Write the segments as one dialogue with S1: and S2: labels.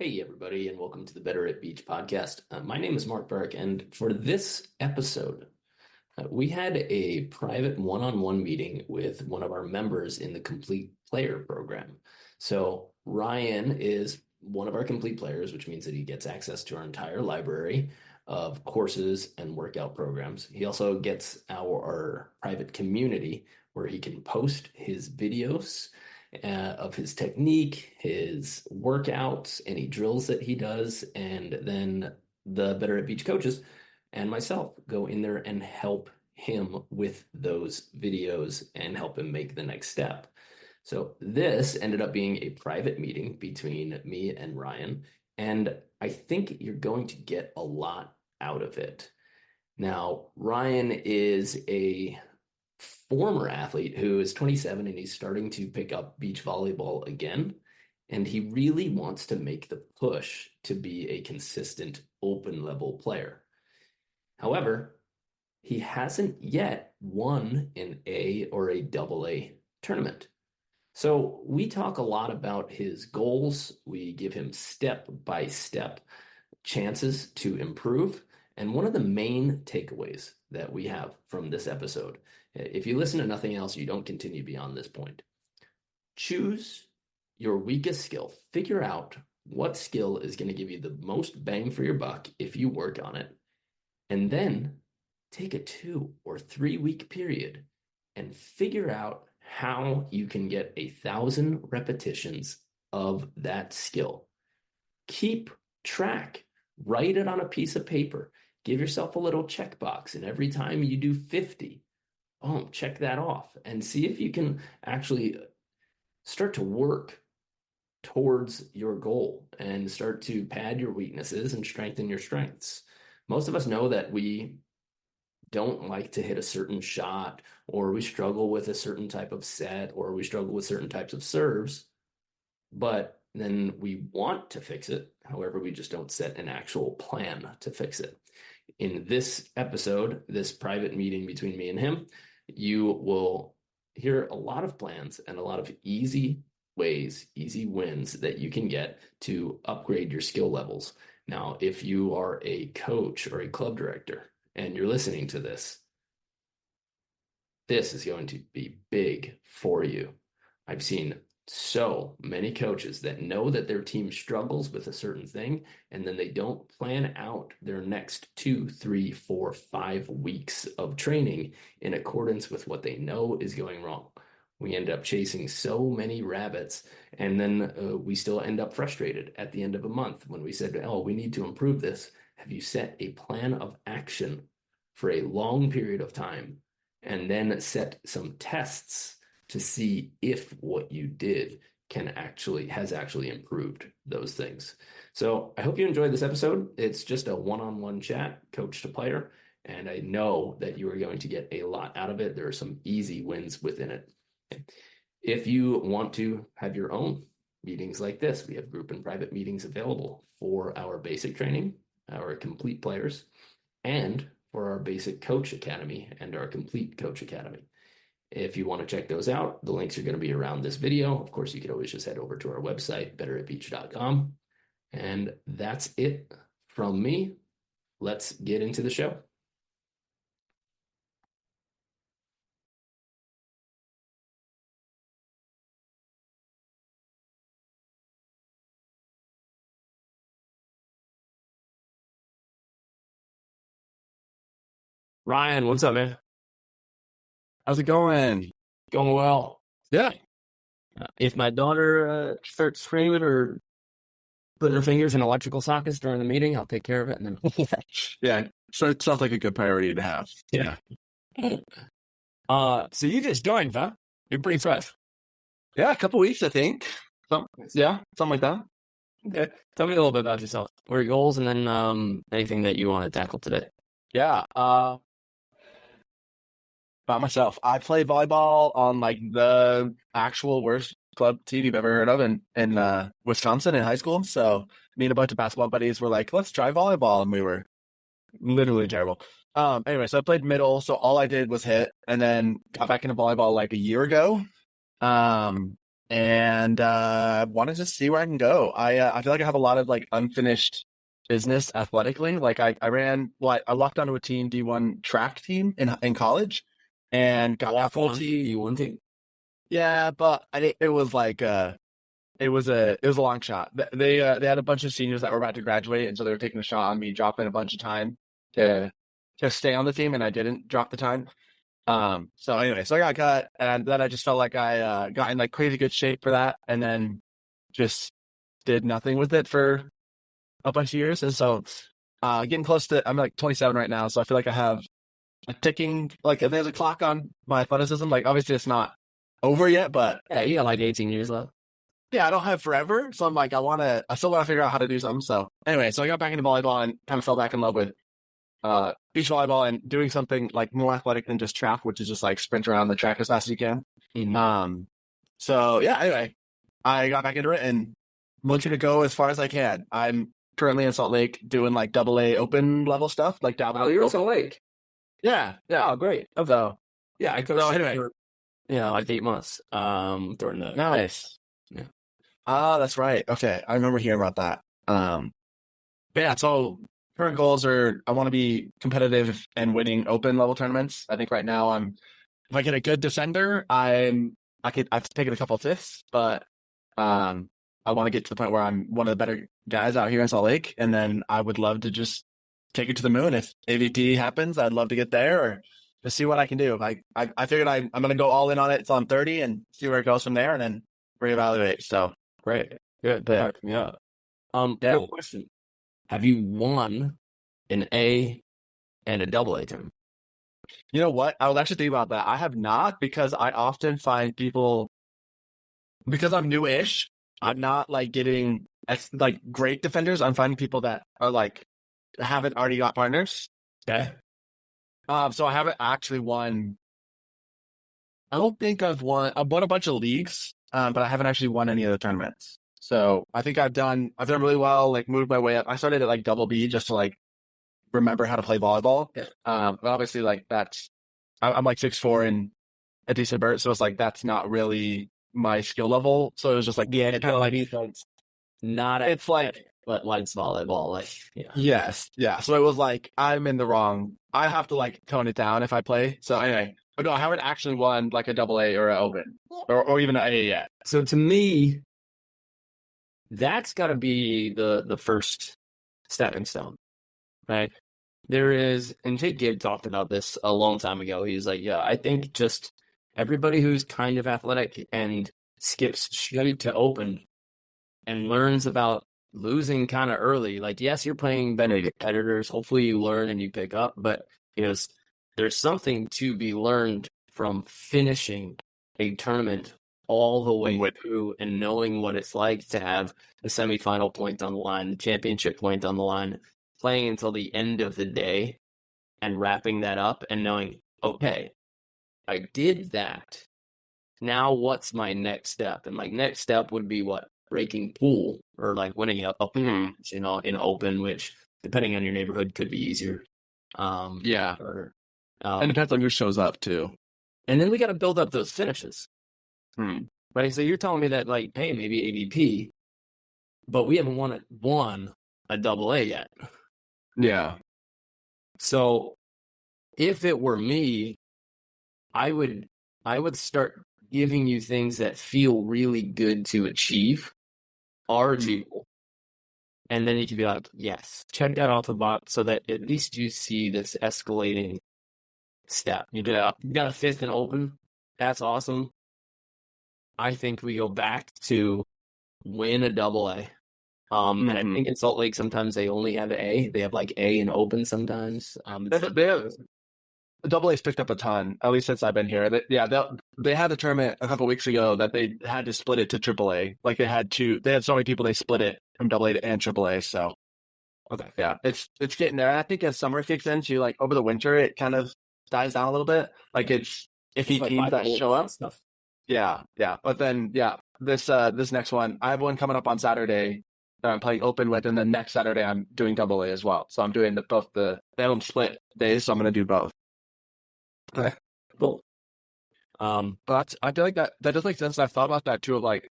S1: Hey, everybody, and welcome to the Better at Beach podcast. My name is Mark Burke, and for this episode, we had a private one on one meeting with one of our members in the Complete Player program. So, Ryan is one of our complete players, which means that he gets access to our entire library of courses and workout programs. He also gets our private community where he can post his videos of his technique, his workouts, any drills that he does, and then the Better at Beach coaches and myself go in there and help him with those videos and help him make the next step. So this ended up being a private meeting between me and Ryan, and I think you're going to get a lot out of it. Now, Ryan is a former athlete who is 27 and he's starting to pick up beach volleyball again. And he really wants to make the push to be a consistent open level player. However, he hasn't yet won an A or a double A tournament. So we talk a lot about his goals. We give him step by step chances to improve. And one of the main takeaways that we have from this episode, if you listen to nothing else, you don't continue beyond this point. Choose your weakest skill. Figure out what skill is going to give you the most bang for your buck if you work on it. And then take a 2 or 3 week period and figure out how you can get 1,000 repetitions of that skill. Keep track. Write it on a piece of paper. Give yourself a little checkbox, and every time you do 50, check that off and see if you can actually start to work towards your goal and start to pad your weaknesses and strengthen your strengths. Most of us know that we don't like to hit a certain shot, or we struggle with a certain type of set, or we struggle with certain types of serves, but then we want to fix it. However, we just don't set an actual plan to fix it. In this episode, this private meeting between me and him, you will hear a lot of plans and a lot of easy ways, easy wins that you can get to upgrade your skill levels. Now, if you are a coach or a club director and you're listening to this, this is going to be big for you. I've seen so many coaches that know that their team struggles with a certain thing, and then they don't plan out their next 2, 3, 4, 5 weeks of training in accordance with what they know is going wrong. We end up chasing so many rabbits, and then we still end up frustrated at the end of a month when we said, oh, we need to improve this. Have you set a plan of action for a long period of time and then set some tests to see if what you did has actually improved those things? So I hope you enjoyed this episode. It's just a one-on-one chat, coach to player, and I know that you are going to get a lot out of it. There are some easy wins within it. If you want to have your own meetings like this, we have group and private meetings available for our basic training, our complete players, and for our basic coach academy and our complete coach academy. If you want to check those out, the links are going to be around this video. Of course, you could always just head over to our website, betteratbeach.com. And that's it from me. Let's get into the show. Ryan, what's up, man?
S2: How's it going?
S1: Going well.
S2: Yeah.
S1: If my daughter starts screaming or putting her fingers in electrical sockets during the meeting, I'll take care of it. And then
S2: Yeah. So it sounds like a good priority to have.
S1: Yeah. So you just joined, huh? You're pretty fresh.
S2: Yeah, a couple weeks, I think. Something like that.
S1: Okay. Tell me a little bit about yourself. What are your goals, and then anything that you want to tackle today?
S2: Yeah. About myself. I play volleyball on like the actual worst club team you've ever heard of in Wisconsin in high school. So me and a bunch of basketball buddies were like, let's try volleyball, and we were literally terrible. Anyway, so I played middle, so all I did was hit, and then got back into volleyball like a year ago. and wanted to see where I can go. I feel like I have a lot of like unfinished business athletically. Like I locked onto a team D1 track team in college, and got that full team.
S1: You one team.
S2: Yeah, but it was like it was a long shot. They had a bunch of seniors that were about to graduate, and so they were taking a shot on me dropping a bunch of time to stay on the team, and I didn't drop the time. So anyway, so I got cut, and then I just felt like I got in like crazy good shape for that, and then just did nothing with it for a bunch of years. And so getting close to, I'm like 27 right now, so I feel like I have a ticking, like there's a clock on my athleticism. Like obviously it's not over yet, but
S1: Yeah, you got like 18 years left.
S2: yeah, I don't have forever. So I'm like, I still want to figure out how to do something. So anyway, so I got back into volleyball and kind of fell back in love with beach volleyball and doing something like more athletic than just track, which is just like sprint around the track as fast as you can. So yeah, anyway, I got back into it and looking to go as far as I can. I'm currently in Salt Lake doing like AA open level stuff, like
S1: Oh, you're in Salt Lake.
S2: Yeah.
S1: Oh, great.
S2: So
S1: Yeah, I coached
S2: So anyway.
S1: for, like 8 months. During the
S2: nice.
S1: Yeah.
S2: That's right. Okay, I remember hearing about that. But yeah, so current goals are I want to be competitive and winning open level tournaments. I think right now if I get a good defender, I've taken a couple of fifths, but I want to get to the point where I'm one of the better guys out here in Salt Lake, and then I would love to just take it to the moon. If AVP happens, I'd love to get there or just see what I can do. I figured I'm going to go all in on it until I'm 30 and see where it goes from there, and then reevaluate. So
S1: Great. Good.
S2: Yeah.
S1: Yeah.
S2: Yeah.
S1: Quick question. Have you won an A and a AA tournament?
S2: You know what? I was actually thinking about that. I have not, because I often find people, because I'm newish, I'm not like getting like great defenders. I'm finding people that are like haven't already got partners.
S1: Okay.
S2: So I haven't actually won. I don't think I've won a bunch of leagues, but I haven't actually won any of the tournaments. So I think I've done really well, like moved my way up. I started at like double B just to like remember how to play volleyball.
S1: Yeah.
S2: But obviously like I'm like 6'4" and a decent vert, so it's like that's not really my skill level. So it was just like
S1: Kind of like
S2: defense.
S1: not
S2: It's like
S1: but likes volleyball. Like, yeah.
S2: yes, yeah. So it was like I'm in the wrong. I have to like tone it down if I play. So anyway, but no, I haven't actually won like a double A or an open or even an A yet.
S1: So to me, that's got to be the first stepping stone, right? There is, and Jake Gibb talked about this a long time ago. He's like, yeah, I think just everybody who's kind of athletic and skips straight to open and learns about losing kind of early. Like, yes, you're playing better competitors. Hopefully you learn and you pick up, but there's something to be learned from finishing a tournament all the way through and knowing what it's like to have the semifinal point on the line, the championship point on the line, playing until the end of the day and wrapping that up and knowing, okay, I did that. Now what's my next step? And like next step would be what? Breaking pool or like winning a in open, which depending on your neighborhood could be easier.
S2: Yeah.
S1: Or,
S2: And it depends on who shows up too.
S1: and then we got to build up those finishes. Right. So you're telling me that like, hey, maybe AVP, but we haven't won a double A yet.
S2: Yeah.
S1: So if it were me, I would start giving you things that feel really good to achieve, are achievable. And then you can be like, yes, check that off the box so that at least you see this escalating step. You got a fifth and open. That's awesome. I think we go back to win a double A. And I think in Salt Lake, sometimes they only have A. They have like A and open sometimes.
S2: Double A's picked up a ton, at least since I've been here. They had a tournament a couple weeks ago that they had to split it to Triple A. Like they had so many people, they split it from Double A and Triple A. So,
S1: okay,
S2: yeah, it's getting there. And I think as summer kicks in, like over the winter, it kind of dies down a little bit. Like it's iffy
S1: like
S2: teams that show up.
S1: Stuff.
S2: Yeah. But then, this next one, I have one coming up on Saturday that I'm playing open with, and then next Saturday I'm doing Double A as well. So I'm doing both they don't split days, so I'm going to do both.
S1: Okay, cool.
S2: But I feel like that does make sense. I've thought about that too. Of like,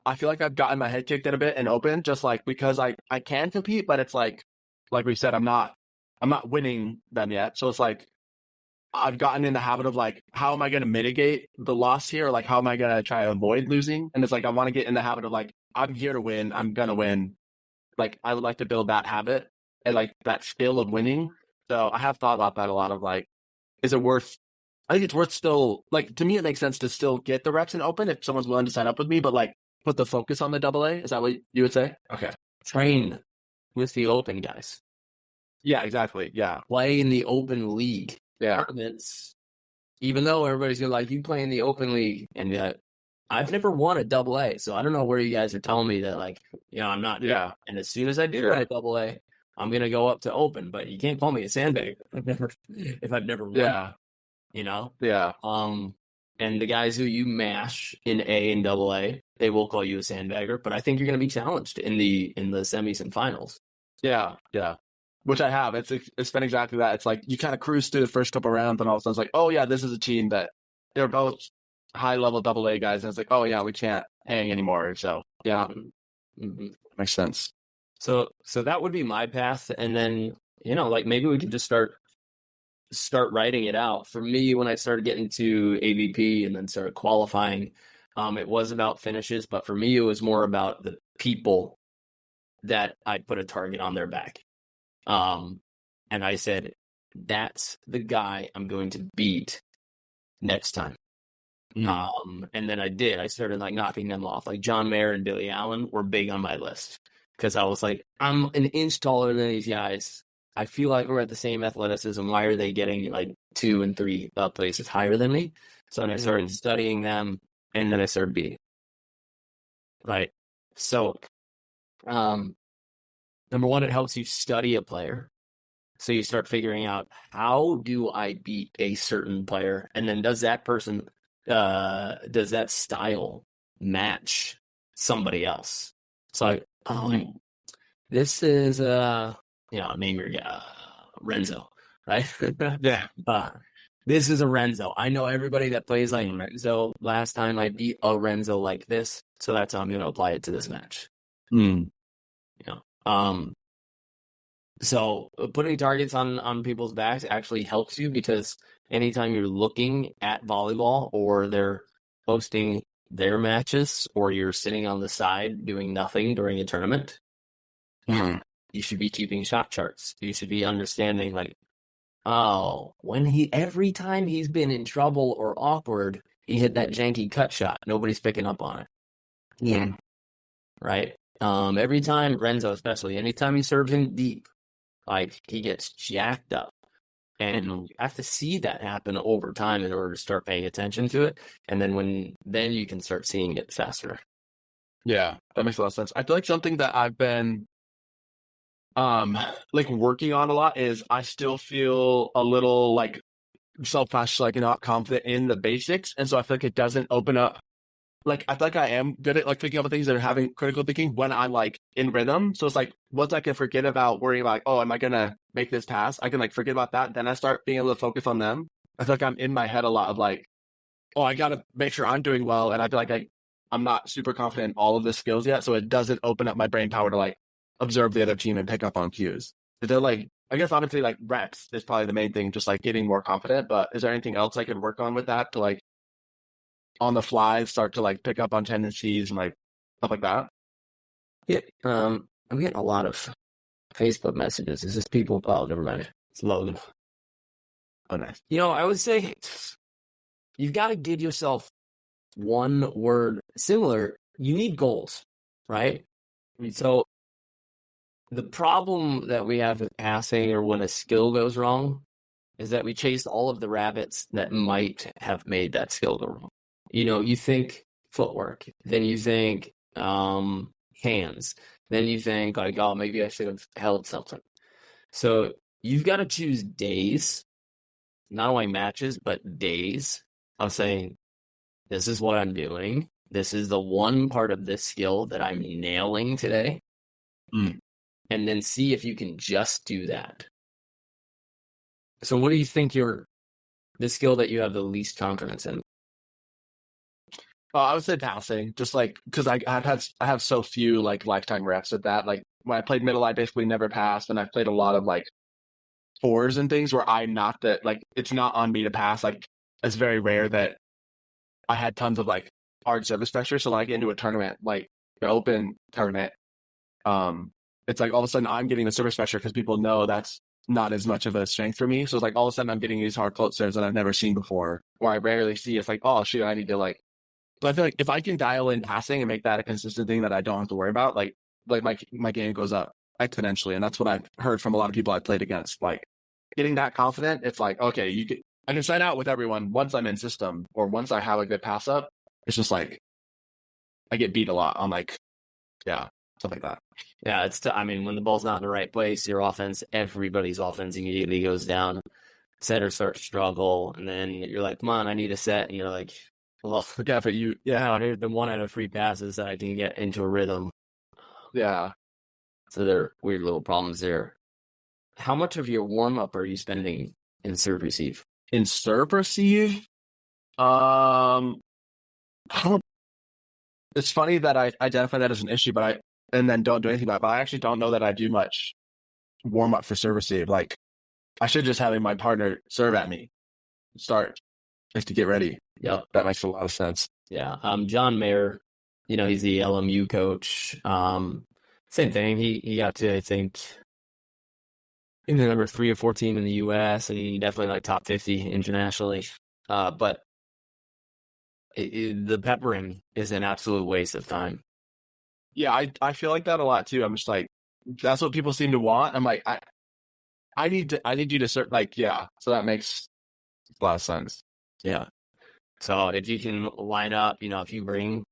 S2: I feel like I've gotten my head kicked in a bit and open, just like because I can compete, but it's like we said, I'm not winning them yet. So it's like I've gotten in the habit of like, how am I going to mitigate the loss here? Like, how am I going to try to avoid losing? And it's like I want to get in the habit of like, I'm here to win. I'm gonna win. Like I would like to build that habit and like that skill of winning. So I have thought about that a lot of like, is it worth I think it's worth still like to me it makes sense to still get the reps in open if someone's willing to sign up with me, but like put the focus on the double A. Is that what you would say? Okay.
S1: Train with the open guys.
S2: Yeah, exactly. Yeah.
S1: Play in the open league
S2: Yeah.
S1: tournaments. Even though everybody's gonna like you play in the open league, and I've never won a double A, so I don't know where you guys are telling me that like I'm not.
S2: Yeah.
S1: And as soon as I do a double A, I'm gonna go up to open. But you can't call me a sandbag if I've never won.
S2: Yeah.
S1: You know.
S2: Yeah.
S1: And the guys who you mash in A and double A, they will call you a sandbagger. But I think you're gonna be challenged in the semis and finals.
S2: Yeah. Yeah. Which I have. It's been exactly that. It's like you kind of cruise through the first couple rounds, and all of a sudden it's like, oh yeah, this is a team that they're both high level double A guys, and it's like, oh yeah, we can't hang anymore. So yeah, makes sense.
S1: So that would be my path, and then like maybe we could just start writing it out. For me, when I started getting to AVP and then started qualifying, it was about finishes, but for me, it was more about the people that I put a target on their back. And I said, that's the guy I'm going to beat next time. And then I did. I started like knocking them off. Like John Mayer and Billy Allen were big on my list because I was like, I'm an inch taller than these guys. I feel like we're at the same athleticism. Why are they getting like 2 and 3 places higher than me? So then I started studying them, and then I started beating. Right. So, number one, it helps you study a player. So you start figuring out, how do I beat a certain player? And then does that style match somebody else? It's like, this is, name your guy, Renzo, right?
S2: Yeah.
S1: This is a Renzo. I know everybody that plays like Renzo. Last time I beat a Renzo like this, so that's how I'm going to apply it to this match. So putting targets on people's backs actually helps you, because anytime you're looking at volleyball or they're posting their matches or you're sitting on the side doing nothing during a tournament, you should be keeping shot charts. You should be understanding like, every time he's been in trouble or awkward, he hit that janky cut shot. Nobody's picking up on it.
S2: Yeah.
S1: Right? Every time, Renzo especially, anytime he serves in deep, like he gets jacked up. And you have to see that happen over time in order to start paying attention to it. And then you can start seeing it faster.
S2: Yeah, that makes a lot of sense. I feel like something that I've been like working on a lot is I still feel a little like self-conscious, like not confident in the basics. And so I feel like it doesn't open up. Like I feel like I am good at like thinking about things that are having critical thinking when I'm like in rhythm. So it's like once I can forget about worrying like, oh, am I gonna make this pass? I can like forget about that. Then I start being able to focus on them. I feel like I'm in my head a lot of like, oh, I gotta make sure I'm doing well. And I feel like I'm not super confident in all of the skills yet. So it doesn't open up my brain power to like observe the other team and pick up on cues. So they're like, I guess obviously like reps is probably the main thing, just like getting more confident. But is there anything else I could work on with that to like on the fly start to like pick up on tendencies and like stuff like that?
S1: Yeah. I'm getting a lot of Facebook messages. Is this people? Oh, never mind. It's Logan.
S2: Oh, nice.
S1: I would say you've got to give yourself one word similar. You need goals, right? So the problem that we have with passing or when a skill goes wrong is that we chase all of the rabbits that might have made that skill go wrong. You think footwork, then you think hands, then you think like, oh, maybe I should have held something. So you've got to choose days, not only matches, but days of saying, this is what I'm doing. This is the one part of this skill that I'm nailing today. And then see if you can just do that. So what do you think your the skill that you have the least confidence in?
S2: I would say passing, just like because I have so few like lifetime reps at that. Like when I played middle, I basically never passed, and I played a lot of like fours and things where I'm not that like it's not on me to pass. Like it's very rare that I had tons of like hard service pressure. So when I get into a tournament, like the open tournament, it's like all of a sudden I'm getting the service pressure because people know that's not as much of a strength for me. So it's like all of a sudden I'm getting these hard close serves that I've never seen before, or I rarely see. It's like, oh shoot, I need to like. So I feel like if I can dial in passing and make that a consistent thing that I don't have to worry about, like my game goes up exponentially, and that's what I've heard from a lot of people I've played against. Like getting that confident, it's like okay, I can sign out with everyone once I'm in system or once I have a good pass up. It's just like I get beat a lot on like stuff like that.
S1: Yeah, I mean, when the ball's not in the right place, your offense, everybody's offense immediately goes down. Setters start to struggle, and then you're like, come on, I need a set. And you're like, well,
S2: Yeah, but
S1: here's the 1 out of 3 passes that I can get into a rhythm.
S2: Yeah.
S1: So there are weird little problems there. How much of your warm-up are you spending in serve receive?
S2: In serve receive, I don't. It's funny that I identify that as an issue, and then don't do anything about it. But I actually don't know that I do much warm up for serve receive. Like I should just having my partner serve at me, start just to get ready.
S1: Yep.
S2: That makes a lot of sense.
S1: Yeah. John Mayer, he's the LMU coach. Same thing. He got to, I think, in the number 3 or 4 team in the U.S. and he definitely like top 50 internationally. But the peppering is an absolute waste of time.
S2: Yeah, I feel like that a lot too. I'm just like, that's what people seem to want. I'm like, I need you to serve. Like, yeah. So that makes a lot of sense.
S1: Yeah. So if you can line up, if you bring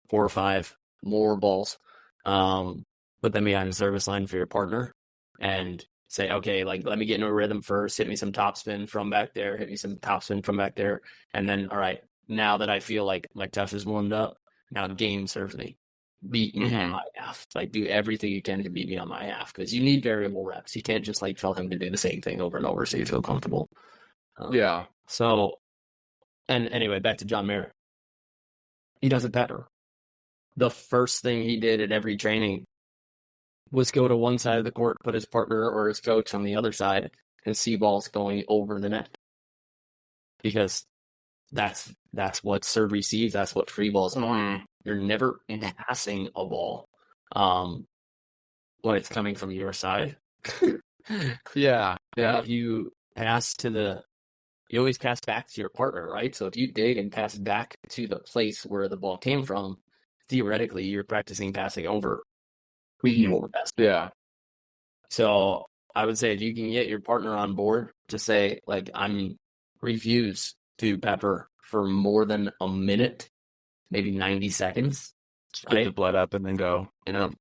S1: 4 or 5 more balls, put them behind the service line for your partner and say, okay, like, let me get into a rhythm first, hit me some topspin from back there, hit me some topspin from back there. And then, all right, now that I feel like my tough is warmed up, now game serves me. Beat me on my half. Like, do everything you can to beat me on my half because you need variable reps. You can't just like tell him to do the same thing over and over so you feel comfortable.
S2: Yeah.
S1: So, and anyway, back to John Mayer. He does it better. The first thing he did at every training was go to one side of the court, put his partner or his coach on the other side, and see balls going over the net. Because that's what serve receives. That's what free balls are. You're never passing a ball when it's coming from your side.
S2: Yeah.
S1: You pass you always pass back to your partner, right? So if you dig and pass back to the place where the ball came from, theoretically, you're practicing passing over.
S2: Yeah.
S1: So I would say if you can get your partner on board to say, like, I'm refuse to pepper for more than a minute, maybe 90 seconds,
S2: Get the blood up and then go.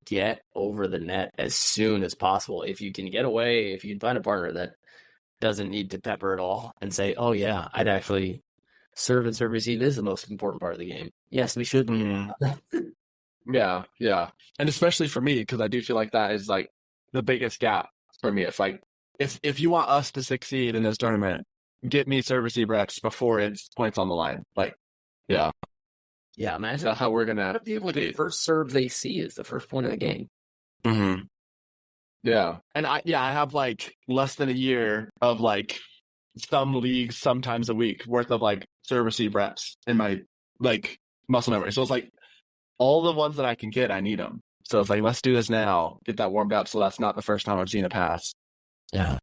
S1: Get over the net as soon as possible. If you can get away, if you can find a partner that doesn't need to pepper at all and say, oh yeah, I'd actually serve and serve receive is the most important part of the game. Yes, we should.
S2: Yeah. And especially for me, because I do feel like that is like the biggest gap for me. It's like if you want us to succeed in this tournament, get me serve receive reps before it's points on the line. Like, yeah.
S1: Yeah, imagine
S2: that's how we're gonna
S1: be able to the first serve they see is the first point of the game.
S2: Mm-hmm. Yeah. And I have like less than a year of like some leagues, sometimes a week worth of like serve receive reps in my like muscle memory. So it's like all the ones that I can get, I need them. So it's like, let's do this now, get that warmed up. So that's not the first time I've seen a pass.
S1: Yeah.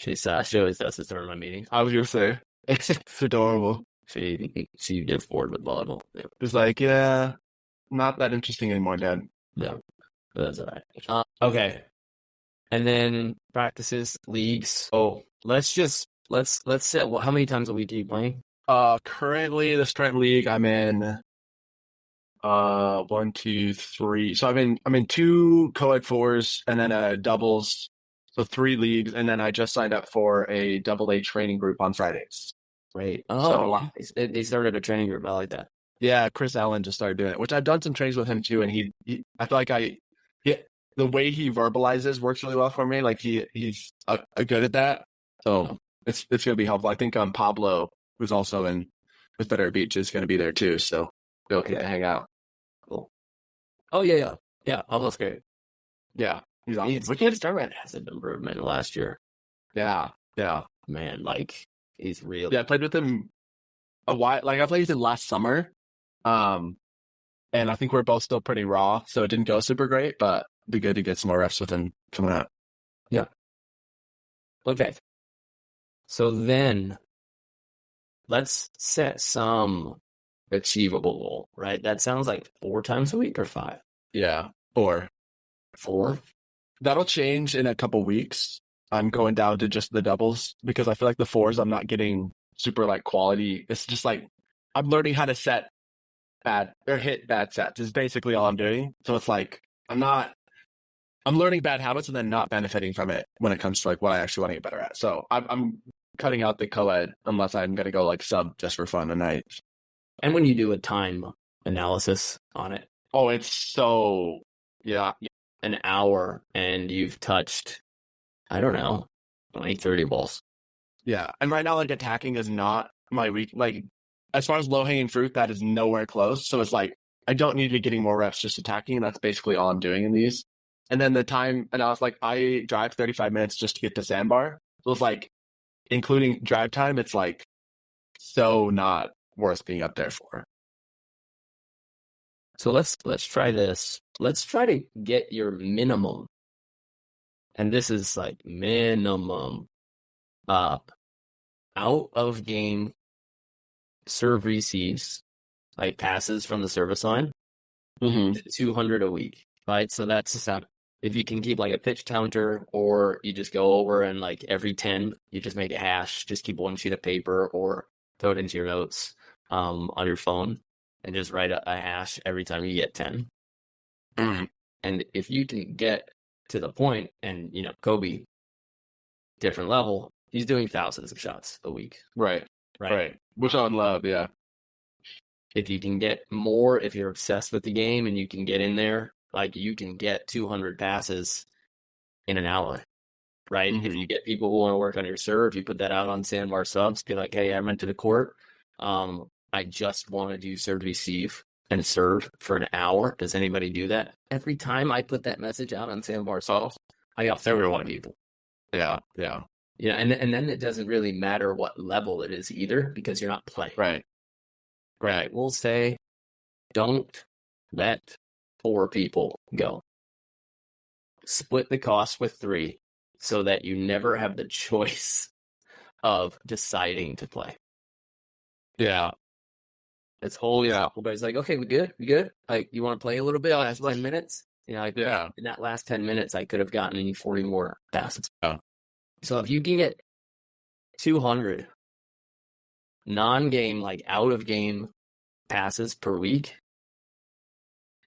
S1: She always does this during my meetings.
S2: I was going to say, it's adorable.
S1: She gets bored with volleyball. Yeah.
S2: It's like, yeah, not that interesting anymore, Dad.
S1: Yeah. But that's all right. Okay. And then practices, leagues. Oh, let's set, how many times a week are you playing?
S2: Currently the strength league I'm in, 1, 2, 3. So I'm in 2 co-ed 4s and then a doubles. So 3 leagues. And then I just signed up for a AA training group on Fridays.
S1: Great. Oh, so, they started a training group. I like that.
S2: Yeah. Chris Allen just started doing it, which I've done some trainings with him too. And he I feel like the way he verbalizes works really well for me. Like he's good at that. So it's going to be helpful. I think Pablo, who's also in with Better Beach, is going to be there too. So they'll get to hang out.
S1: Cool. Oh yeah. Almost great.
S2: Yeah, he's awesome.
S1: He's looking at his tournament has improvement last year.
S2: Yeah.
S1: Man, like he's real.
S2: Yeah, I played with him a while. Like I played with him last summer, and I think we're both still pretty raw, so it didn't go super great. But it'd be good to get some more reps with him coming out.
S1: Yeah. Okay. So then let's set some achievable goal, right? That sounds like 4 times a week or 5.
S2: Yeah, or
S1: 4.
S2: that'll change in a couple weeks. I'm going down to just the doubles because I feel like the fours I'm not getting super like quality. It's just like I'm learning how to set bad or hit bad sets is basically all I'm doing. So it's like I'm learning bad habits and then not benefiting from it when it comes to like what I actually want to get better at. So I'm cutting out the co-ed unless I'm gonna go like sub just for fun tonight.
S1: And when you do a time analysis on it,
S2: oh, it's so yeah.
S1: An hour and you've touched, I don't know, 20, 30 balls.
S2: Yeah. And right now, like attacking is not my weak. Like as far as low hanging fruit, that is nowhere close. So it's like I don't need to be getting more reps just attacking. That's basically all I'm doing in these. And then the time, and I was like, I drive 35 minutes just to get to Sandbar. So it's like, including drive time, it's like so not worth being up there for.
S1: So let's try this. Let's try to get your minimum. And this is like minimum out of game serve receives, like passes from the service line, to 200 a week, right? So that's if you can keep like a pitch counter, or you just go over and like every 10, you just make a hash, just keep one sheet of paper or throw it into your notes on your phone and just write a hash every time you get 10. And if you can get to the point, and Kobe, different level, he's doing thousands of shots a week.
S2: Right. Which I would love, yeah.
S1: If you can get more, if you're obsessed with the game and you can get in there, like you can get 200 passes in an hour, right? If you get people who want to work on your serve, you put that out on Sandbar subs, be like, hey, I went to the court. I just want to do serve receive and serve for an hour. Does anybody do that? Every time I put that message out on Sandbar subs, I got 31 people.
S2: Yeah.
S1: And then it doesn't really matter what level it is either, because you're not playing.
S2: Right.
S1: We'll say, don't let 4 people go. Split the cost with 3 so that you never have the choice of deciding to play.
S2: Yeah.
S1: It's everybody's like, okay, we good? Like, you want to play a little bit? I'll ask 10 minutes. In that last 10 minutes, I could have gotten 40 more passes.
S2: Yeah.
S1: So if you can get 200 non-game, like out-of-game passes per week,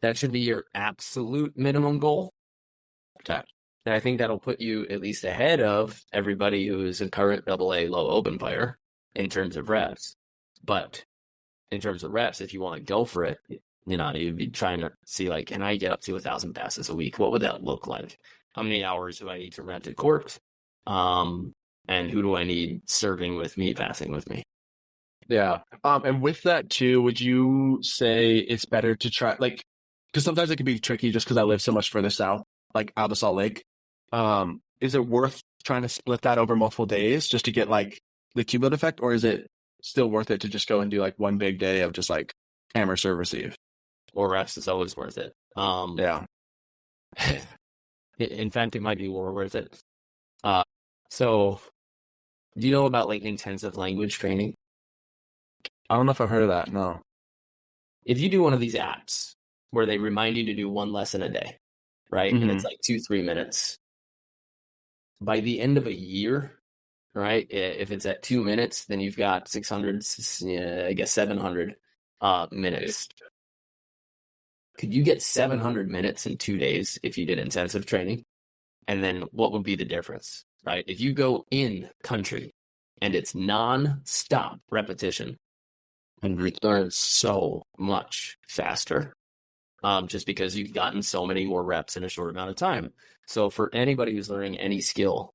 S1: that should be your absolute minimum goal.
S2: Okay.
S1: And I think that'll put you at least ahead of everybody who is a current AA low open player in terms of reps. But in terms of reps, if you want to go for it, you'd be trying to see, like, can I get up to 1,000 passes a week? What would that look like? How many hours do I need to rent a court? And who do I need serving with me, passing with me?
S2: Yeah. And with that too, would you say it's better to try, like, because sometimes it can be tricky just because I live so much further south, like out of Salt Lake. Is it worth trying to split that over multiple days just to get like the cumulative effect, or is it still worth it to just go and do like one big day of just like hammer serve receive?
S1: Or reps is always worth it.
S2: Yeah.
S1: In fact, it might be more worth it. So do you know about like intensive language training?
S2: I don't know if I've heard of that. No.
S1: If you do one of these apps where they remind you to do one lesson a day, right? And it's like 2-3 minutes. By the end of a year, right? If it's at 2 minutes, then you've got 600, 700 minutes. Could you get 700 minutes in 2 days if you did intensive training? And then what would be the difference, right? If you go in country and it's non-stop repetition, and you learn so much faster, just because you've gotten so many more reps in a short amount of time. So for anybody who's learning any skill,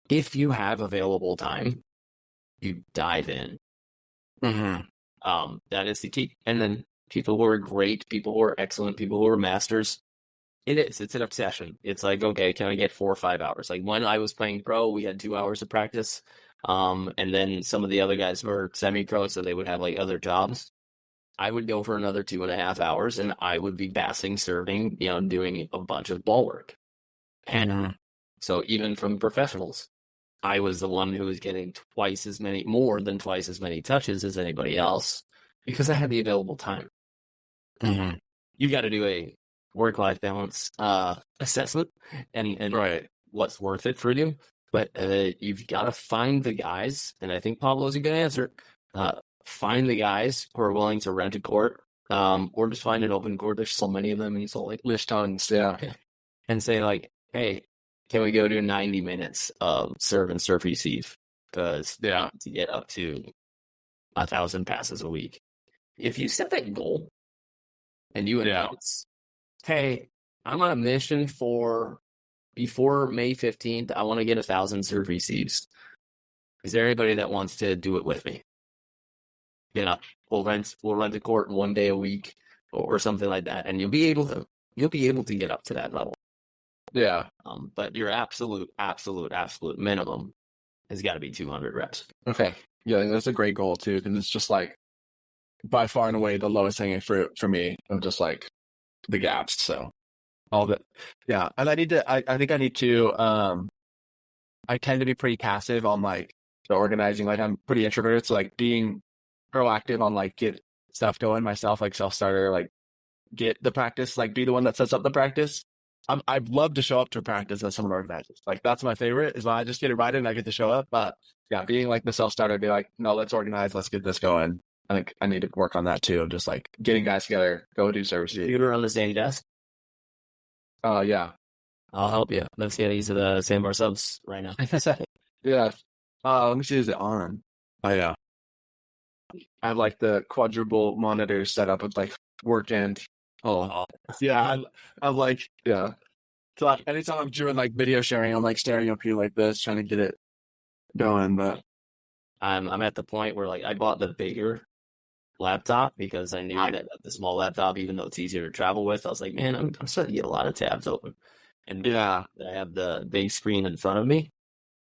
S1: if you have available time, you dive in. That is the key. And then people who are great, people who are excellent, people who are masters, it's an obsession. It's like, okay, can I get 4 or 5 hours? Like when I was playing pro, we had 2 hours of practice. And then some of the other guys were semi-pro, so they would have like other jobs. I would go for another 2.5 hours, and I would be passing, serving, doing a bunch of ball work. And so even from professionals, I was the one who was getting more than twice as many touches as anybody else because I had the available time. You got to do a work-life balance assessment and
S2: Right.
S1: what's worth it for you. But you've got to find the guys, and I think Pablo's a good answer. Find the guys who are willing to rent a court, or just find an open court. There's so many of them in Salt Lake.
S2: There's tons, yeah.
S1: And say like, hey, can we go do 90 minutes of serve and serve receive? Because to get up to 1,000 passes a week. If you set that goal and you announce, hey, I'm on a mission for before May 15th, I want to get 1,000 serve receives. Is there anybody that wants to do it with me? We'll rent the court 1 day a week or something like that, and you'll be able to get up to that level.
S2: Yeah.
S1: But your absolute minimum has got to be 200 reps.
S2: Okay. Yeah, that's a great goal too, because it's just like by far and away the lowest hanging fruit for me of just like the gaps. So all that, yeah. And I think I need to. I tend to be pretty passive on like the organizing. Like I'm pretty introverted, so like being proactive on like get stuff going myself, like self-starter, like get the practice, like be the one that sets up the practice. I'd love to show up to practice as someone organizes. Like that's my favorite is when I just get invited and I get to show up. But yeah, being like the self-starter, be like, no, let's organize, let's get this going. I think I need to work on that too. Just like getting guys together, go do services.
S1: Computer on the same desk.
S2: Yeah.
S1: I'll help you. Let's get these the sandbar subs right now.
S2: Yeah. Let me see, is it on? Oh yeah. I have like the quadruple monitors set up with like work and yeah. I'm like, yeah. So like, anytime I'm doing like video sharing, I'm like staring up here like this, trying to get it going. But
S1: I'm at the point where like I bought the bigger laptop because I knew that the small laptop, even though it's easier to travel with, I was like, man, I'm starting to get a lot of tabs open. And I have the big screen in front of me.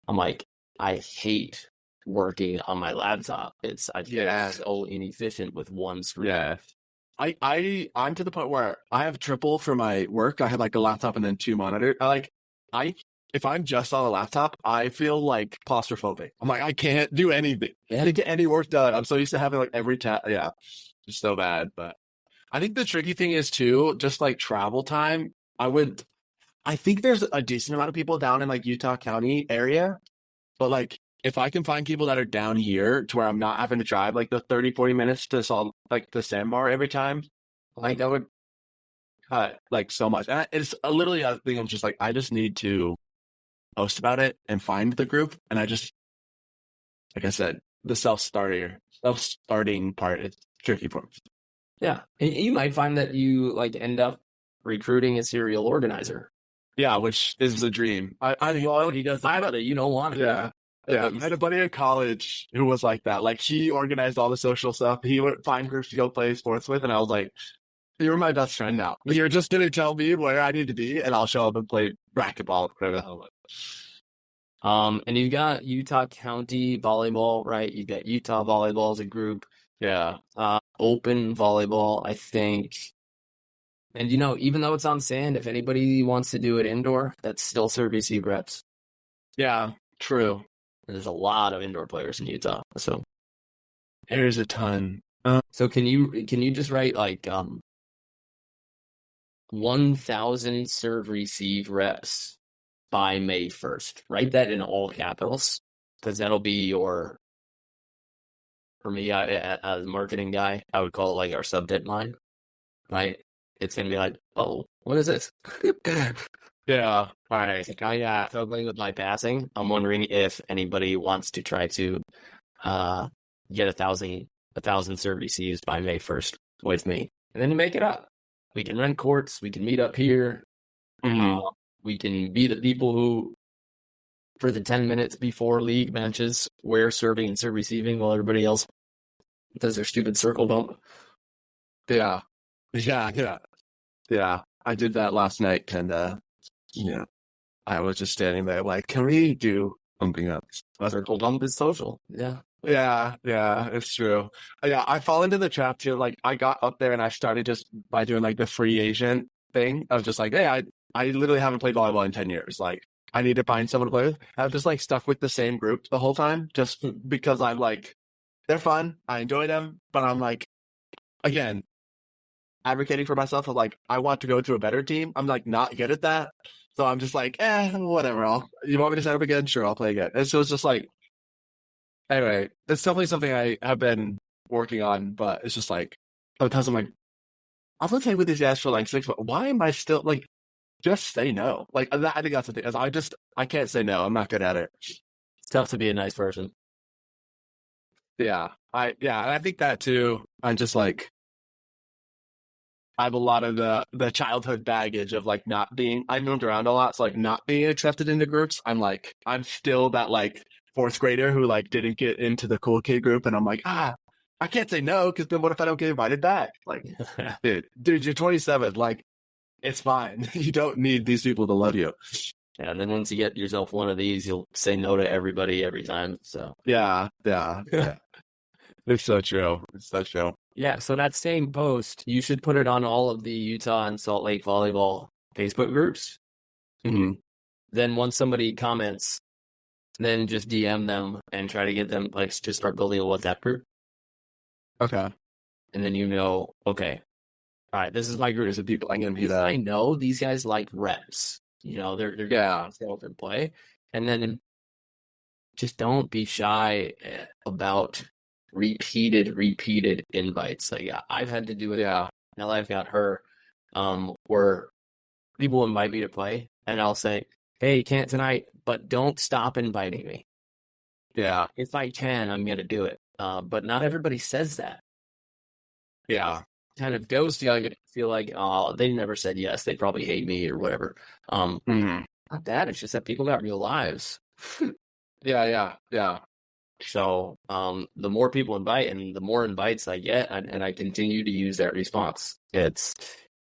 S1: I'm like, I hate working on my laptop. I get so inefficient with one screen.
S2: Yeah. I'm to the point where I have triple for my work. I have like a laptop and then 2 monitors. If I'm just on a laptop, I feel like claustrophobic. I'm like, I can't do anything. I can't get any work done. I'm so used to having like every tab. Yeah, it's so bad. But I think the tricky thing is too, just like travel time. I think there's a decent amount of people down in like Utah County area, but like if I can find people that are down here to where I'm not having to drive like the 30, 40 minutes to solve like the sandbar every time, like that would cut like so much. And it's literally a thing. I'm just like, I just need to post about it and find the group. And I just, like I said, the self-starting part is tricky for me.
S1: Yeah. And you might find that you like end up recruiting a serial organizer.
S2: Yeah, which is the dream.
S1: He does. You don't want it.
S2: Yeah. Yeah, I had a buddy in college who was like that. Like, he organized all the social stuff. He would find groups to go play sports with, and I was like, you're my best friend now. You're just going to tell me where I need to be, and I'll show up and play racquetball, whatever the hell.
S1: And you've got Utah County Volleyball, right? You've got Utah Volleyball as a group.
S2: Yeah.
S1: Open Volleyball, I think. And, even though it's on sand, if anybody wants to do it indoor, that's still service reps.
S2: Yeah, true.
S1: There's a lot of indoor players in Utah, so
S2: there's a ton.
S1: So can you just write like 1,000 serve receive reps by May 1st? Write that in all capitals because that'll be for me, as a marketing guy, I would call it like our subject line, right? It's gonna be like, oh, what is this?
S2: Yeah.
S1: All right. Struggling with my passing. I'm wondering if anybody wants to try to get 1,000 serve receives by May 1st with me. And then you make it up. We can rent courts. We can meet up here.
S2: Mm-hmm.
S1: We can be the people who for the 10 minutes before league matches, we're serving and serve receiving while everybody else does their stupid circle bump.
S2: Yeah. I did that last night, and yeah, I was just standing there like, can we do something else?
S1: Circle bump is social. Yeah.
S2: Yeah, it's true. Yeah, I fall into the trap too. Like, I got up there and I started just by doing like the free agent thing. I was just like, hey, I literally haven't played volleyball in 10 years. Like, I need to find someone to play with. I've just like stuck with the same group the whole time just because I'm like, they're fun. I enjoy them, but I'm like, again, advocating for myself of like, I want to go to a better team. I'm like not good at that. So I'm just like, whatever. You want me to sign up again? Sure, I'll play again. And so it's just like, anyway, it's definitely something I have been working on, but it's just like, sometimes I'm like, I've been playing with these guys for like 6 months. Why am I still like, just say no? Like, I think that's the thing. Is I can't say no. I'm not good at it.
S1: It's tough to be a nice person.
S2: Yeah, and I think that too. I'm just like, I have a lot of the childhood baggage of like not being. I moved around a lot, so like not being accepted into groups. I'm still that like fourth grader who like didn't get into the cool kid group, and I'm like, I can't say no because then what if I don't get invited back? Like, dude, you're 27. Like, it's fine. You don't need these people to love you.
S1: Yeah, and then once you get yourself one of these, you'll say no to everybody every time. So
S2: yeah. It's so true.
S1: Yeah, so that same post, you should put it on all of the Utah and Salt Lake volleyball Facebook groups.
S2: Mm-hmm.
S1: Then once somebody comments, then just DM them and try to get them, like, just start building a WhatsApp group.
S2: Okay.
S1: And then okay, all right, this is my group of people. I know these guys like reps. They're
S2: yeah.
S1: Go and play. And then just don't be shy about repeated invites. Like, I've had to do it.
S2: Yeah.
S1: Now I've got her, where people invite me to play, and I'll say, "Hey, can't tonight, but don't stop inviting me."
S2: Yeah.
S1: If I can, I'm gonna do it. But not everybody says that.
S2: Yeah.
S1: Kind of ghosting. I feel like, oh, they never said yes. They probably hate me or whatever. Not that. It's just that people got real lives.
S2: Yeah.
S1: So, the more people invite and the more invites I get, and I continue to use that response. It's,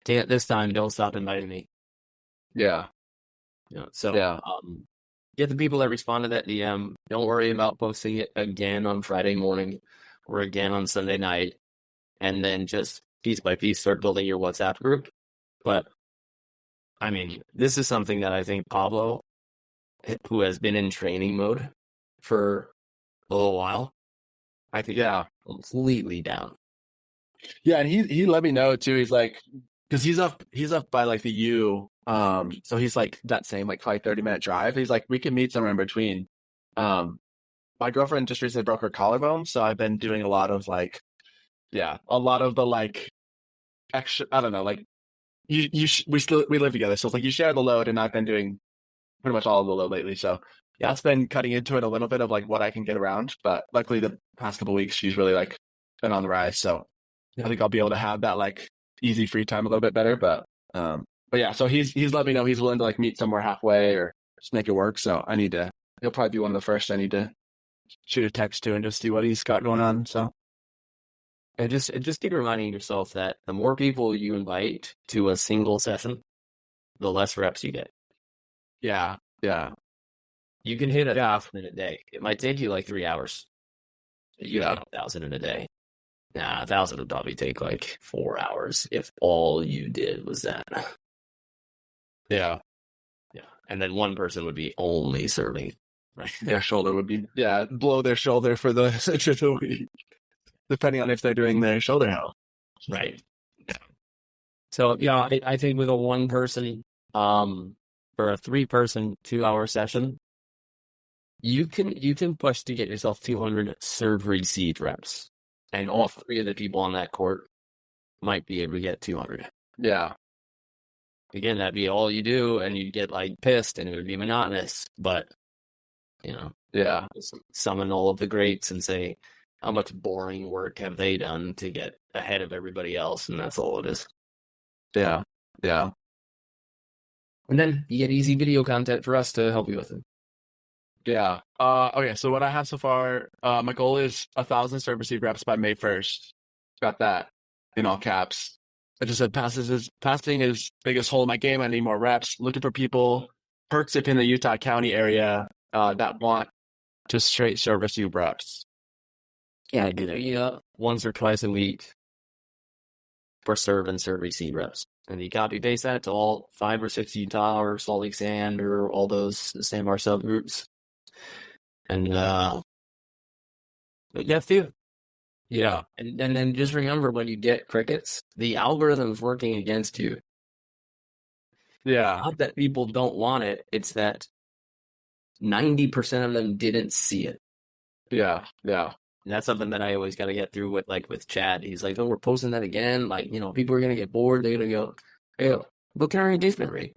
S1: this time, don't stop inviting me.
S2: Yeah.
S1: Get the people that respond to that DM. Don't worry about posting it again on Friday morning or again on Sunday night. And then just piece by piece start building your WhatsApp group. But, I mean, this is something that I think Pablo, who has been in training mode for a little while, I think, completely down.
S2: Yeah, and he let me know too. He's like, because he's up by like the U, so he's like that same like 30-minute drive. He's like, we can meet somewhere in between. My girlfriend just recently broke her collarbone, so I've been doing a lot of the like extra. I don't know, like we live together, so it's like you share the load, and I've been doing pretty much all of the load lately. So yeah, it's been cutting into it a little bit of like what I can get around, but luckily the past couple of weeks she's really like been on the rise, so I think I'll be able to have that like easy free time a little bit better. But yeah, so he's let me know he's willing to like meet somewhere halfway or just make it work. So he'll probably be one of the first I need to shoot a text to and just see what he's got going on. So
S1: and just keep reminding yourself that the more people you invite to a single session, the less reps you get.
S2: Yeah.
S1: You can hit 1,000 in a day. It might take you like 3 hours. You hit 1,000 in a day. 1,000 would probably take like 4 hours if all you did was that.
S2: Yeah.
S1: And then one person would be only serving. Right.
S2: Their shoulder would be blow their shoulder for the rest of the week, depending on if they're doing their shoulder health.
S1: Right. So I think with a one person, for a 3-person 2-hour session, you can push to get yourself 200 serve receive reps, and all 3 of the people on that court might be able to get 200.
S2: Yeah.
S1: Again, that'd be all you do, and you'd get like pissed, and it would be monotonous. But summon all of the greats and say, how much boring work have they done to get ahead of everybody else, and that's all it is.
S2: Yeah.
S1: And then you get easy video content for us to help you with it.
S2: Yeah. Okay. So what I have so far, my goal is 1,000 serve receive reps by May 1st. Got that in all caps. I just said passing is biggest hole in my game. I need more reps. Looking for people, perks if in the Utah County area, that want just straight serve receive reps.
S1: Yeah, once or twice a week for serve and serve receive reps. And you copy paste that to all 5 or 6 Utah or Salt Lake Sand or all those Sandbar subgroups. And you have to.
S2: Yeah.
S1: And then just remember when you get crickets, the algorithm's working against you.
S2: Yeah.
S1: Not that people don't want it, it's that 90% of them didn't see it.
S2: Yeah. Yeah.
S1: And that's something that I always got to get through with Chad. He's like, oh, we're posting that again. Like, people are going to get bored. They're going to go, hey, look at our engagement rate.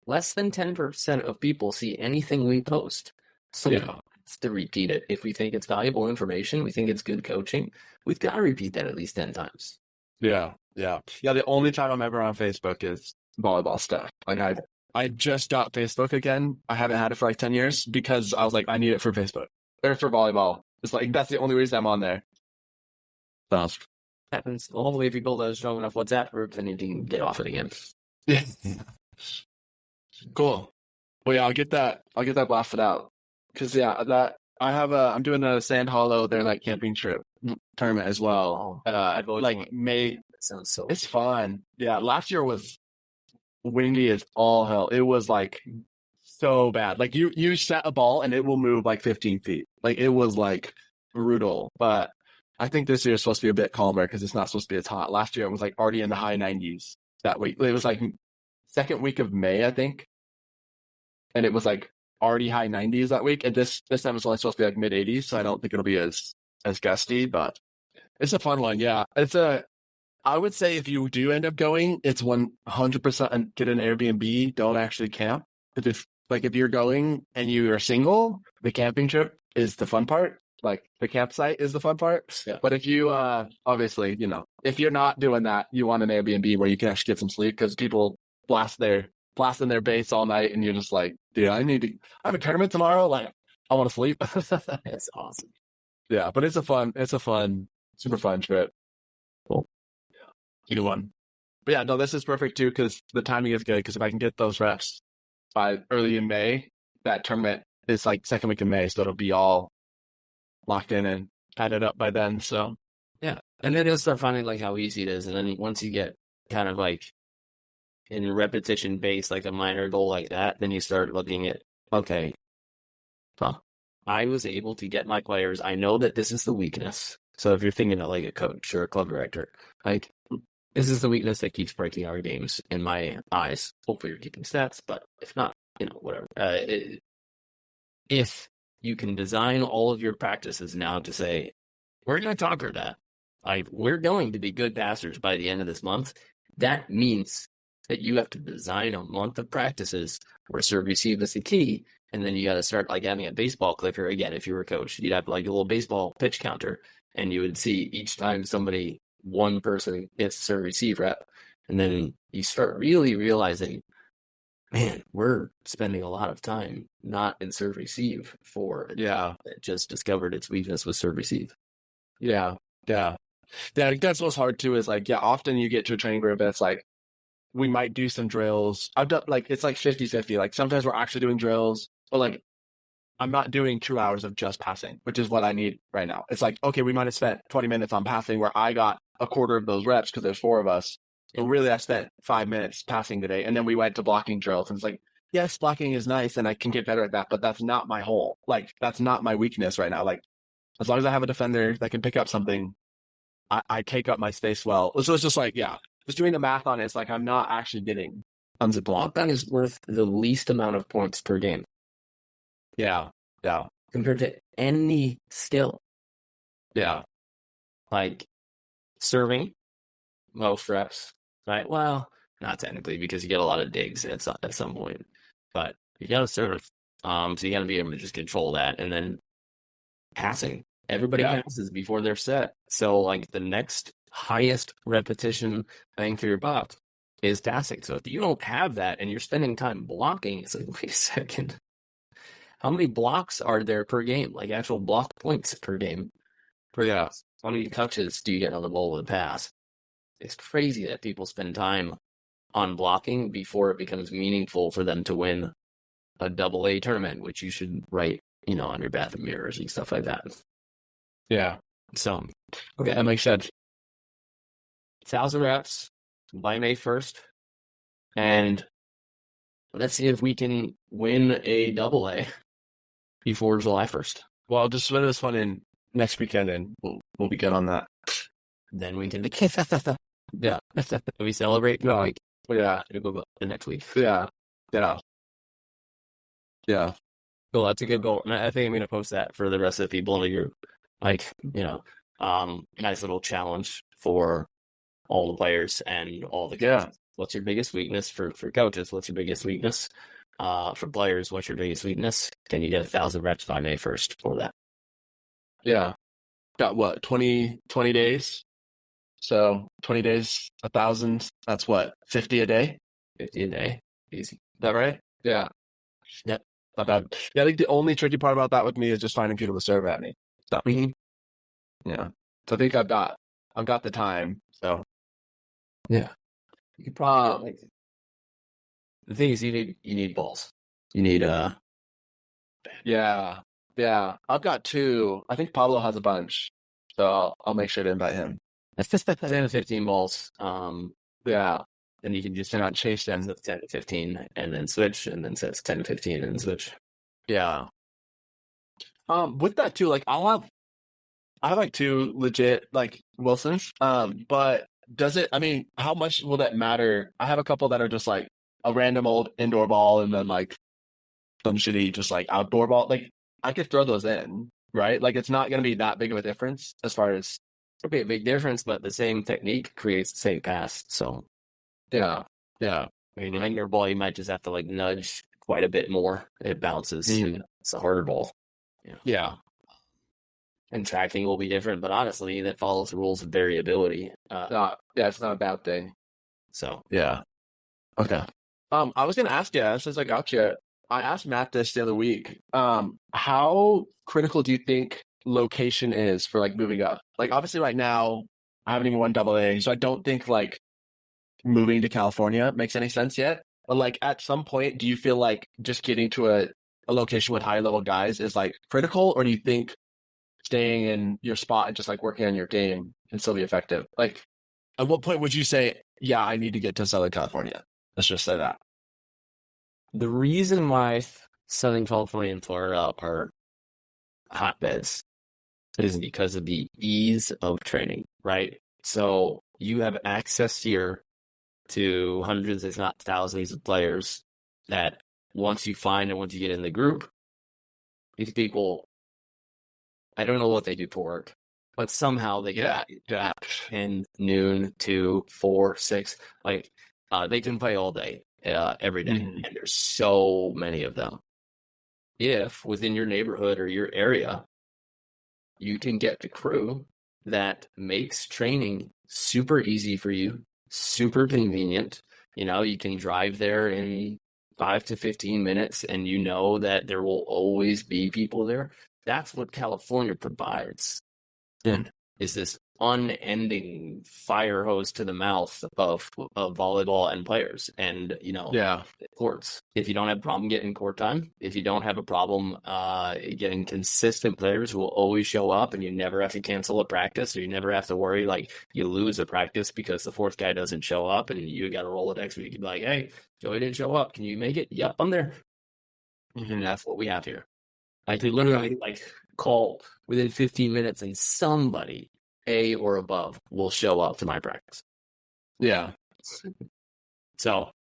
S1: Less than 10% of people see anything we post. So it's to repeat it. If we think it's valuable information, we think it's good coaching, we've got to repeat that at least 10 times.
S2: Yeah. Yeah. Yeah. The only time I'm ever on Facebook is volleyball stuff. Like I just got Facebook again. I haven't had it for like 10 years because I was like, I need it for Facebook. Or for volleyball. It's like, that's the only reason I'm on there. So.
S1: Happens. Hopefully if you build a strong enough WhatsApp group, then you can get off it again.
S2: Yeah. Cool. Well, yeah, I'll get that blasted out. Cause I'm doing a Sand Hollow, their like camping trip tournament as well.
S1: I've always
S2: like May.
S1: That sounds so
S2: It's fun. Yeah. Last year was windy as all hell. It was like so bad. Like you set a ball and it will move like 15 feet. Like it was like brutal. But I think this year is supposed to be a bit calmer because it's not supposed to be as hot. Last year it was like already in the high 90s that week. It was like second week of May, I think. And it was like already high 90s that week. And this time it's only supposed to be like mid 80s. So I don't think it'll be as gusty, but it's a fun one. Yeah. I would say if you do end up going, it's 100% get an Airbnb. Don't actually camp. If you're going and you are single, the camping trip is the fun part. Like the campsite is the fun part.
S1: Yeah.
S2: But if you, obviously, if you're not doing that, you want an Airbnb where you can actually get some sleep because people blasting their bass all night and you're just like, dude, I have a tournament tomorrow. Like I want to sleep.
S1: That's awesome.
S2: Yeah. But it's a fun, super fun trip.
S1: Cool.
S2: Good one. But yeah, no, this is perfect too because the timing is good because if I can get those reps by early in May, that tournament is like second week of May, so it'll be all locked in and added up by then. So
S1: yeah, and then you'll start finding like how easy it is, and then once you get kind of like in repetition based, like a minor goal like that, then you start looking at okay, I was able to get my players. I know that this is the weakness. So if you're thinking of like a coach or a club director, like this is the weakness that keeps breaking our games in my eyes. Hopefully you're keeping stats, but if not, whatever. If you can design all of your practices now to say, we're going to conquer that. Like, we're going to be good passers by the end of this month. That means that you have to design a month of practices where serve receive is the key. And then you got to start like having a baseball clicker. Again, if you were a coach, you'd have like a little baseball pitch counter and you would see each time one person gets a serve receive rep. And then you start really realizing, man, we're spending a lot of time not in serve receive for that just discovered its weakness with serve receive.
S2: Yeah. Yeah. Yeah. I think that's what's hard too is like, often you get to a training group and it's like, we might do some drills. I've done like, it's like 50-50. Like sometimes we're actually doing drills, but like, I'm not doing 2 hours of just passing, which is what I need right now. It's like, okay, we might have spent 20 minutes on passing where I got a quarter of those reps because there's 4 of us. But really, I spent 5 minutes passing today. And then we went to blocking drills. And it's like, yes, blocking is nice and I can get better at that, but that's not my whole. Like, that's not my weakness right now. Like, as long as I have a defender that can pick up something, I take up my space well. So it's just like, just doing the math on it, it's like I'm not actually getting tons of block.
S1: That is worth the least amount of points per game.
S2: Yeah. Yeah.
S1: Compared to any skill.
S2: Yeah.
S1: Like serving, most reps, right? Well, not technically because you get a lot of digs at some point, but you got to serve. So you got to be able to just control that. And then passing. Everybody passes before they're set. So like the next highest repetition bang for your buck is passing. So if you don't have that and you're spending time blocking, it's like, wait a second. how many blocks are there per game? Like actual block points per game.
S2: Yeah.
S1: How many touches do you get on the ball with a pass? It's crazy that people spend time on blocking before it becomes meaningful for them to win a AA tournament, which you should write, on your bathroom mirrors and stuff like that.
S2: Yeah.
S1: So,
S2: Okay, that makes sense.
S1: 1,000 reps by May 1st. And let's see if we can win a AA before July 1st.
S2: Well, just spend this one in next weekend, and we'll be good on that.
S1: Then we can yeah. We celebrate.
S2: No, yeah,
S1: It'll go the next week.
S2: yeah.
S1: Cool, that's a good goal. And I think I'm gonna post that for the rest of the people in the group. Like, nice little challenge for all the players and all the coaches.
S2: Yeah.
S1: What's your biggest weakness for coaches? What's your biggest weakness? For players, what's your biggest weakness? Can you get 1,000 reps by May 1st for that?
S2: Yeah. Got what, 20 days? So 20 days, 1,000. That's what, 50 a day?
S1: 50 a day. Easy.
S2: Is that right? Yeah.
S1: Yep.
S2: Not bad. Yeah, I think the only tricky part about that with me is just finding people to serve at me. So, yeah. So I think I've got the time. So
S1: yeah. You could probably the thing is you need balls. You need
S2: yeah. I've got 2. I think Pablo has a bunch. So I'll make sure to invite him.
S1: That's just 10 to 15 balls.
S2: Yeah.
S1: Then you can just
S2: not chase them.
S1: 10 to 15 and then switch, and then says 10 to 15 and then switch.
S2: Yeah. With that too, like I have like 2 legit like Wilsons. But how much will that matter? I have a couple that are just like a random old indoor ball and then like some shitty just like outdoor ball. Like I could throw those in, right? Like it's not gonna be that big of a difference as far as
S1: It'll be a big difference, but the same technique creates the same pass. So
S2: yeah.
S1: I mean, in your ball, you might just have to like nudge quite a bit more. It bounces. It's a harder ball.
S2: Yeah.
S1: And tracking will be different, but honestly, that follows the rules of variability.
S2: It's not a bad thing.
S1: So
S2: yeah. Okay. I was gonna ask you, since I got you, I asked Matt this the other week. How critical do you think location is for like moving up? Like obviously right now I haven't even won AA, so I don't think like moving to California makes any sense yet. But like at some point, do you feel like just getting to a location with high level guys is like critical, or do you think staying in your spot and just like working on your game can still be effective? Like at what point would you say, yeah, I need to get to Southern California? Let's just say that.
S1: The reason why Southern California and Florida are hotbeds is because of the ease of training, right? So you have access here to hundreds, if not thousands of players that once you find and once you get in the group, these people, I don't know what they do for work, but somehow they get at 10, noon, 2, 4, 6. Like they can play all day, every day.
S2: Mhm.
S1: And there's so many of them. If within your neighborhood or your area, you can get the crew that makes training super easy for you, super convenient. You can drive there in 5 to 15 minutes and you know that there will always be people there. That's what California provides. And is this unending fire hose to the mouth of volleyball and players and courts. If you don't have a problem getting court time, if you don't have a problem getting consistent players who will always show up and you never have to cancel a practice, or you never have to worry like you lose a practice because the 4th guy doesn't show up and you got to roll it next week, you can be like, hey, Joey didn't show up, can you make it? Yep, I'm there. And that's what we have here. I could literally call within 15 minutes and somebody A or above will show up to my practice.
S2: Yeah.
S1: So,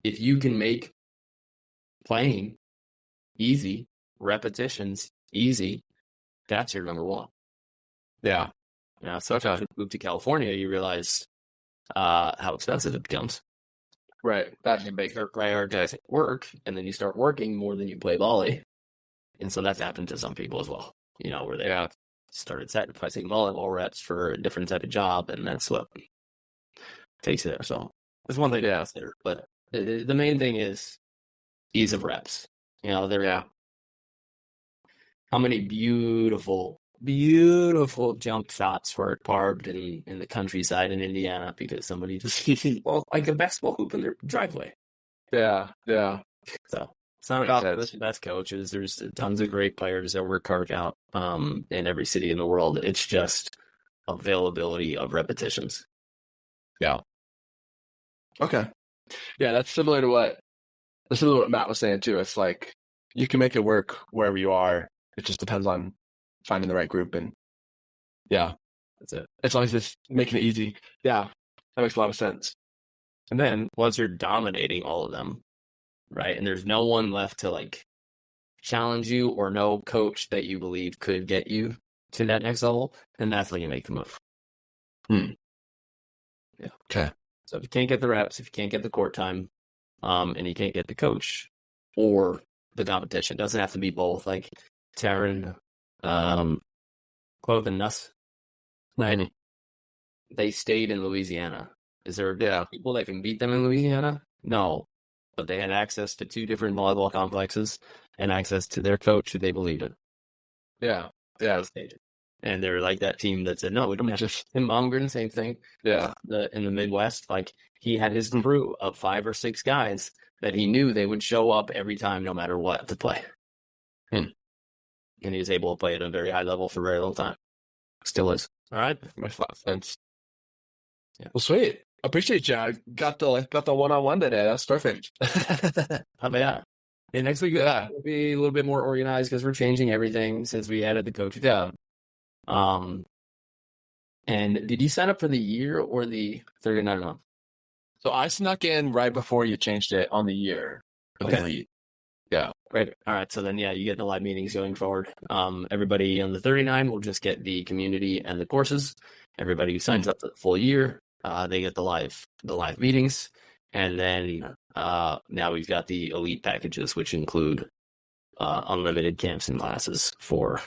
S1: if you can make playing easy, repetitions easy, that's your number one.
S2: Yeah.
S1: Now, so if you move to California, you realize how expensive it becomes.
S2: Right.
S1: That can make her prioritize work, and then you start working more than you play volley. And so that's happened to some people as well, where they started sacrificing volleyball reps for a different type of job, and that's what takes it there. So there's one thing to ask there, but the main thing is ease of reps. There
S2: Yeah.
S1: how many beautiful, beautiful jump shots were carved in the countryside in Indiana because somebody just well, like a basketball hoop in their driveway.
S2: Yeah. Yeah.
S1: So it's not
S2: Makes
S1: about
S2: sense.
S1: the best coaches. There's tons of great players that were carved out in every city in the world. It's just availability of repetitions.
S2: Yeah. Okay. Yeah, that's similar to what Matt was saying too. It's like you can make it work wherever you are. It just depends on finding the right group, and yeah,
S1: That's it.
S2: as long as it's making it easy. Yeah, that makes a lot of sense.
S1: And then once you're dominating all of them, right? And there's no one left to like challenge you or no coach that you believe could get you to that next level, then that's when you make the move. Yeah.
S2: Okay.
S1: So if you can't get the reps, if you can't get the court time, and you can't get the coach or the competition, it doesn't have to be both. Like Taryn, Clove and Nuss, they stayed in Louisiana. Is there people that can beat them in Louisiana? No. But they had access to 2 different volleyball complexes and access to their coach who they believed in.
S2: Yeah. Yeah.
S1: And they're like that team that said, no, we don't have to. Tim Baumgren, same thing.
S2: Yeah.
S1: In the Midwest, like he had his crew of 5 or 6 guys that he knew they would show up every time, no matter what, to play. And he was able to play at a very high level for a very long time. Still is. All right.
S2: Makes a lot of sense.
S1: Yeah.
S2: Well, sweet. Appreciate you. I got the one-on-one today. That's perfect.
S1: How about that? And next week will be a little bit more organized because we're changing everything since we added the coach.
S2: Yeah.
S1: And did you sign up for the year or the 39 month?
S2: So I snuck in right before you changed it on the year.
S1: Okay.
S2: Yeah.
S1: Great. All right. So then, you get the live meetings going forward. Everybody on the 39 will just get the community and the courses. Everybody who signs up for the full year, they get the live meetings. And then now we've got the elite packages, which include unlimited camps and classes for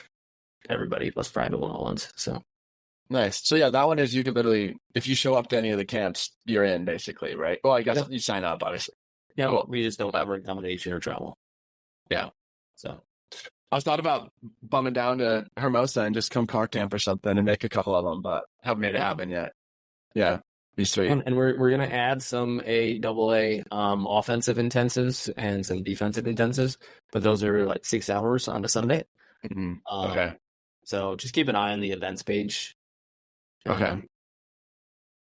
S1: everybody plus private one-on-ones. So
S2: nice. So yeah, that one is you can literally, if you show up to any of the camps, you're in basically, right? Well, I guess you sign up, obviously.
S1: Yeah, cool. We just don't have accommodation or travel.
S2: Yeah.
S1: So
S2: I was thought about bumming down to Hermosa and just come car camp or something and make a couple of them, but haven't made it happen yet. Yeah. Be sweet.
S1: And we're gonna add some AAA offensive intensives and some defensive intensives, but those are like 6 hours on a Sunday.
S2: Mm-hmm. Okay.
S1: So just keep an eye on the events page.
S2: Okay.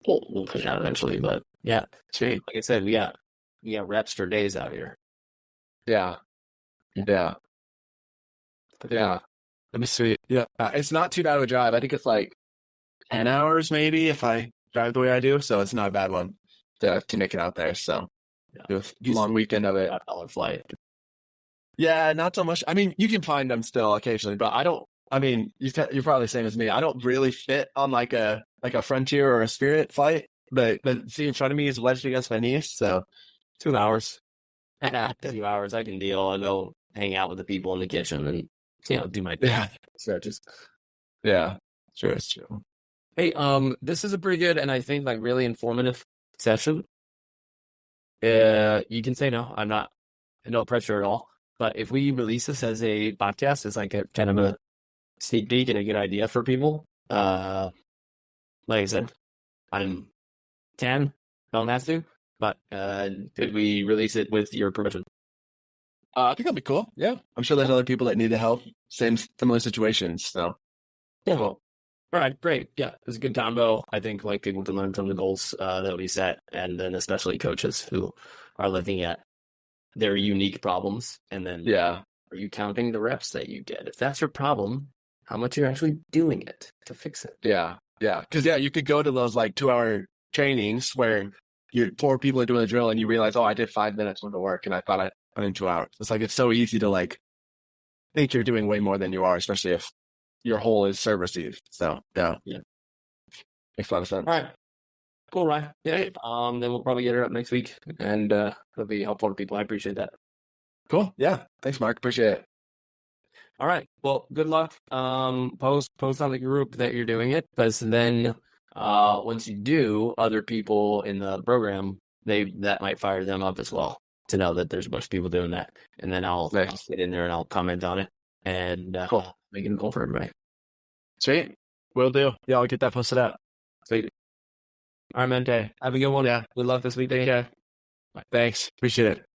S1: We'll push it out eventually, but yeah.
S2: Sweet.
S1: Like I said, we got reps for days out here.
S2: Yeah. Yeah. Yeah. That'd be sweet. Yeah. It's not too bad of a drive. I think it's like 10 hours maybe if I drive the way I do. So it's not a bad one to make it out there. So do a long weekend of it.
S1: $5 flight.
S2: Yeah, not so much. I mean, you can find them still occasionally, but you're probably the same as me. I don't really fit on like a Frontier or a Spirit flight, but see in front of me is wedged against my knees. So
S1: 2 hours. 2 hours I can deal. I'll go hang out with the people in the kitchen and do my stretches.
S2: Yeah, sure, it's true.
S1: Hey, this is a pretty good and I think like really informative session. You can say no. I'm not no pressure at all. But if we release this as a podcast, it's like a kind of a sneak peek and a good idea for people. Like I said, I'm 10, don't have to, but could we release it with your permission?
S2: I think that'd be cool. Yeah, I'm sure there's other people that need the help, similar situations. So
S1: yeah, well, all right, great. Yeah, it was a good combo. I think like people can learn from the goals that we set, and then especially coaches who are looking at their unique problems, and then are you counting the reps that you get? If that's your problem, how much you're actually doing it to fix it?
S2: Yeah, because you could go to those like 2-hour trainings where 4 people are doing the drill, and you realize, oh, I did 5 minutes worth of work, and I thought I put in 2 hours. It's like it's so easy to like think you're doing way more than you are, especially if your whole is serve receive. So yeah, makes a lot of sense.
S1: All right. Cool, Ryan. Yeah. Then we'll probably get it up next week, and it'll be helpful to people. I appreciate that.
S2: Cool. Yeah. Thanks, Mark. Appreciate it.
S1: All right. Well, good luck. Post on the group that you're doing it, because then once you do, other people in the program that might fire them up as well.
S3: to know that there's a bunch of people doing that. And then I'll get in there and I'll comment on it and make it goal for everybody.
S2: Sweet. Will do. Yeah, I'll get that posted out.
S3: Sweet. All right, man. Okay. Have a good one.
S2: Yeah.
S3: Good luck this week. Take care.
S2: Thanks. Appreciate it.